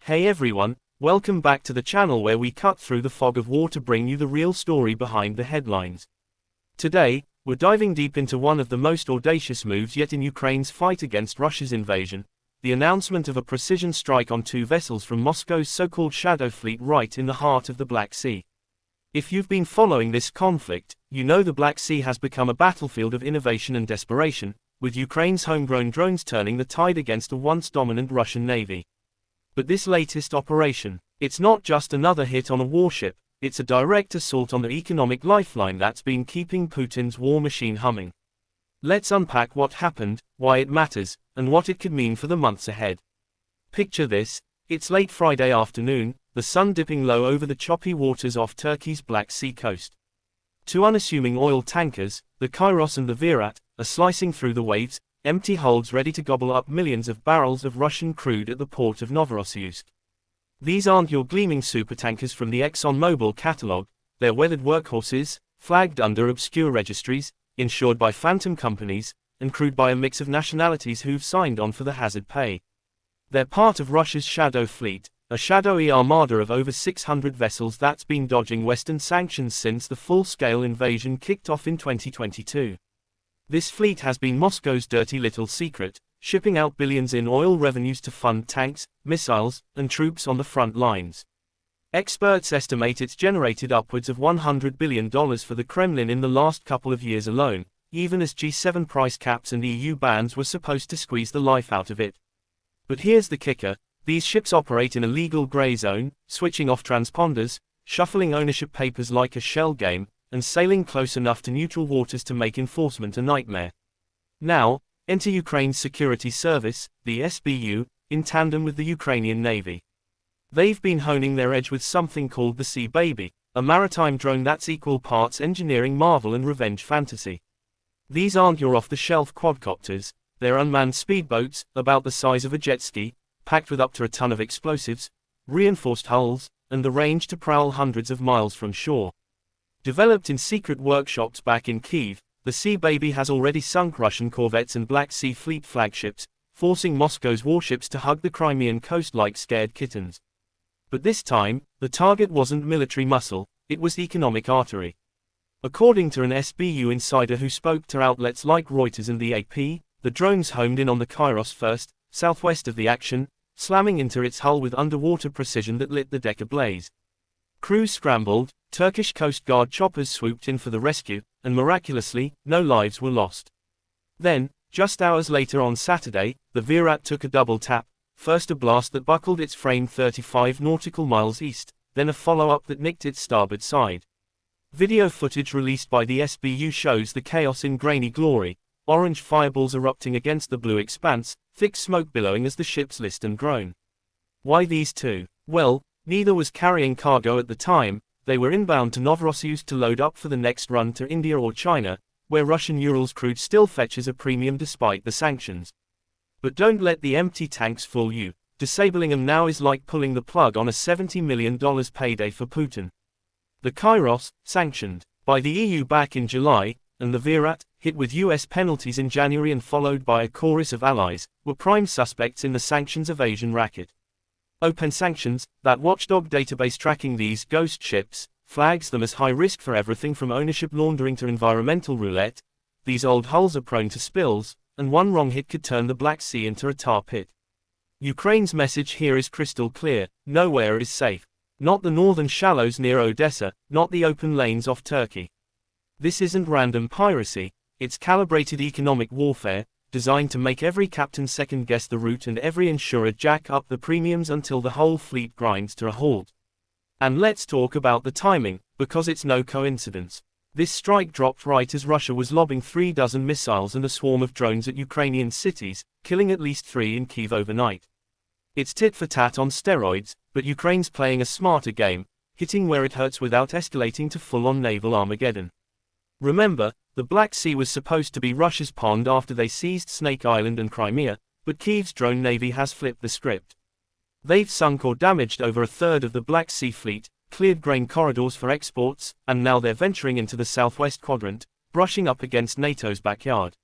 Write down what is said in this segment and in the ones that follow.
Hey everyone, welcome back to the channel where we cut through the fog of war to bring you the real story behind the headlines. Today, we're diving deep into one of the most audacious moves yet in Ukraine's fight against Russia's invasion, the announcement of a precision strike on two vessels from Moscow's so-called Shadow Fleet right in the heart of the Black Sea. If you've been following this conflict, you know the Black Sea has become a battlefield of innovation and desperation, with Ukraine's homegrown drones turning the tide against a once dominant Russian navy. But this latest operation, it's not just another hit on a warship, it's a direct assault on the economic lifeline that's been keeping Putin's war machine humming. Let's unpack what happened, why it matters, and what it could mean for the months ahead. Picture this, it's late Friday afternoon, the sun dipping low over the choppy waters off Turkey's Black Sea coast. Two unassuming oil tankers, the Kairos and the Virat, are slicing through the waves, empty hulls ready to gobble up millions of barrels of Russian crude at the port of Novorossiysk. These aren't your gleaming supertankers from the ExxonMobil catalogue, they're weathered workhorses, flagged under obscure registries, insured by phantom companies, and crewed by a mix of nationalities who've signed on for the hazard pay. They're part of Russia's Shadow Fleet, a shadowy armada of over 600 vessels that's been dodging Western sanctions since the full-scale invasion kicked off in 2022. This fleet has been Moscow's dirty little secret, shipping out billions in oil revenues to fund tanks, missiles, and troops on the front lines. Experts estimate it's generated upwards of $100 billion for the Kremlin in the last couple of years alone, even as G7 price caps and EU bans were supposed to squeeze the life out of it. But here's the kicker, these ships operate in a legal grey zone, switching off transponders, shuffling ownership papers like a shell game, and sailing close enough to neutral waters to make enforcement a nightmare. Now, enter Ukraine's security service, the SBU, in tandem with the Ukrainian Navy. They've been honing their edge with something called the Sea Baby, a maritime drone that's equal parts engineering marvel and revenge fantasy. These aren't your off-the-shelf quadcopters, they're unmanned speedboats, about the size of a jet ski, packed with up to a ton of explosives, reinforced hulls, and the range to prowl hundreds of miles from shore. Developed in secret workshops back in Kyiv, the Sea Baby has already sunk Russian corvettes and Black Sea Fleet flagships, forcing Moscow's warships to hug the Crimean coast like scared kittens. But this time, the target wasn't military muscle, it was economic artery. According to an SBU insider who spoke to outlets like Reuters and the AP, the drones homed in on the Kairos first, southwest of the action, slamming into its hull with underwater precision that lit the deck ablaze. Crews scrambled, Turkish Coast Guard choppers swooped in for the rescue, and miraculously, no lives were lost. Then, just hours later on Saturday, the Virat took a double tap, first a blast that buckled its frame 35 nautical miles east, then a follow-up that nicked its starboard side. Video footage released by the SBU shows the chaos in grainy glory, orange fireballs erupting against the blue expanse, thick smoke billowing as the ships list and groan. Why these two? Well, neither was carrying cargo at the time, they were inbound to Novorossiysk to load up for the next run to India or China, where Russian Urals crude still fetches a premium despite the sanctions. But don't let the empty tanks fool you, disabling them now is like pulling the plug on a $70 million payday for Putin. The Kairos, sanctioned by the EU back in July, and the Virat, hit with US penalties in January and followed by a chorus of allies, were prime suspects in the sanctions evasion racket. Open Sanctions, that watchdog database tracking these ghost ships, flags them as high risk for everything from ownership laundering to environmental roulette. These old hulls are prone to spills, and one wrong hit could turn the Black Sea into a tar pit. Ukraine's message here is crystal clear, nowhere is safe. Not the northern shallows near Odessa, not the open lanes off Turkey. This isn't random piracy, it's calibrated economic warfare, designed to make every captain second-guess the route and every insurer jack up the premiums until the whole fleet grinds to a halt. And let's talk about the timing, because it's no coincidence. This strike dropped right as Russia was lobbing 3 dozen missiles and a swarm of drones at Ukrainian cities, killing at least 3 in Kyiv overnight. It's tit for tat on steroids, but Ukraine's playing a smarter game, hitting where it hurts without escalating to full-on naval Armageddon. Remember, the Black Sea was supposed to be Russia's pond after they seized Snake Island and Crimea, but Kyiv's drone navy has flipped the script. They've sunk or damaged over a third of the Black Sea fleet, cleared grain corridors for exports, and now they're venturing into the southwest quadrant, brushing up against NATO's backyard.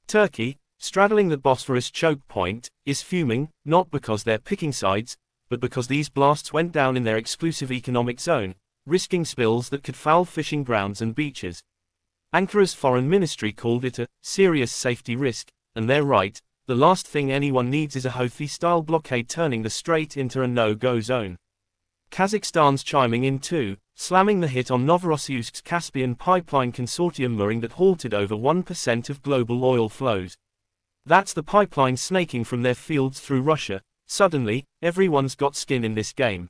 Turkey, straddling the Bosphorus choke point, is fuming, not because they're picking sides, but because these blasts went down in their exclusive economic zone, risking spills that could foul fishing grounds and beaches. Ankara's foreign ministry called it a serious safety risk, and they're right. The last thing anyone needs is a Houthi-style blockade turning the strait into a no-go zone. Kazakhstan's chiming in too, slamming the hit on Novorossiysk's Caspian Pipeline Consortium mooring that halted over 1% of global oil flows. That's the pipeline snaking from their fields through Russia. Suddenly, everyone's got skin in this game.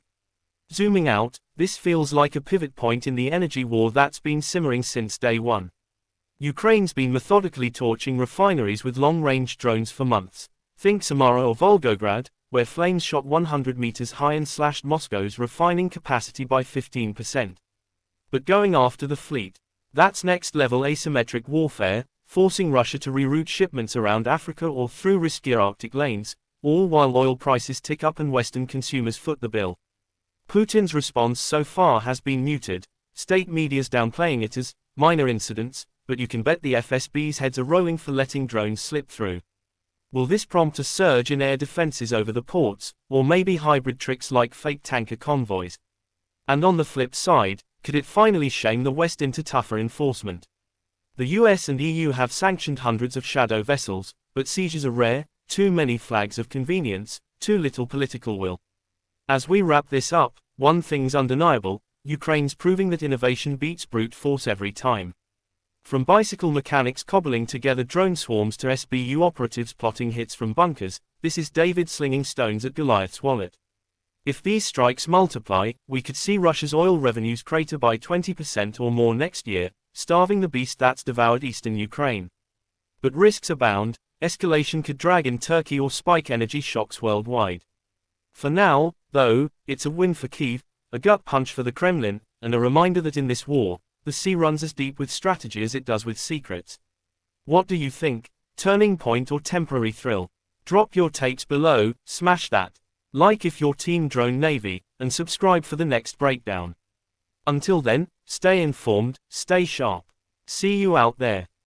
Zooming out, this feels like a pivot point in the energy war that's been simmering since day one. Ukraine's been methodically torching refineries with long-range drones for months. Think Samara or Volgograd, where flames shot 100 meters high and slashed Moscow's refining capacity by 15%. But going after the fleet, that's next-level asymmetric warfare, forcing Russia to reroute shipments around Africa or through riskier Arctic lanes, all while oil prices tick up and Western consumers foot the bill. Putin's response so far has been muted, state media's downplaying it as minor incidents, but you can bet the FSB's heads are rolling for letting drones slip through. Will this prompt a surge in air defenses over the ports, or maybe hybrid tricks like fake tanker convoys? And on the flip side, could it finally shame the West into tougher enforcement? The US and EU have sanctioned hundreds of shadow vessels, but seizures are rare, too many flags of convenience, too little political will. As we wrap this up, one thing's undeniable: Ukraine's proving that innovation beats brute force every time. From bicycle mechanics cobbling together drone swarms to SBU operatives plotting hits from bunkers, this is David slinging stones at Goliath's wallet. If these strikes multiply, we could see Russia's oil revenues crater by 20% or more next year, starving the beast that's devoured eastern Ukraine. But risks abound. Escalation could drag in Turkey or spike energy shocks worldwide. For now, though, it's a win for Kyiv, a gut punch for the Kremlin, and a reminder that in this war, the sea runs as deep with strategy as it does with secrets. What do you think? Turning point or temporary thrill? Drop your takes below, smash that like if you're Team Drone Navy, and subscribe for the next breakdown. Until then, stay informed, stay sharp. See you out there.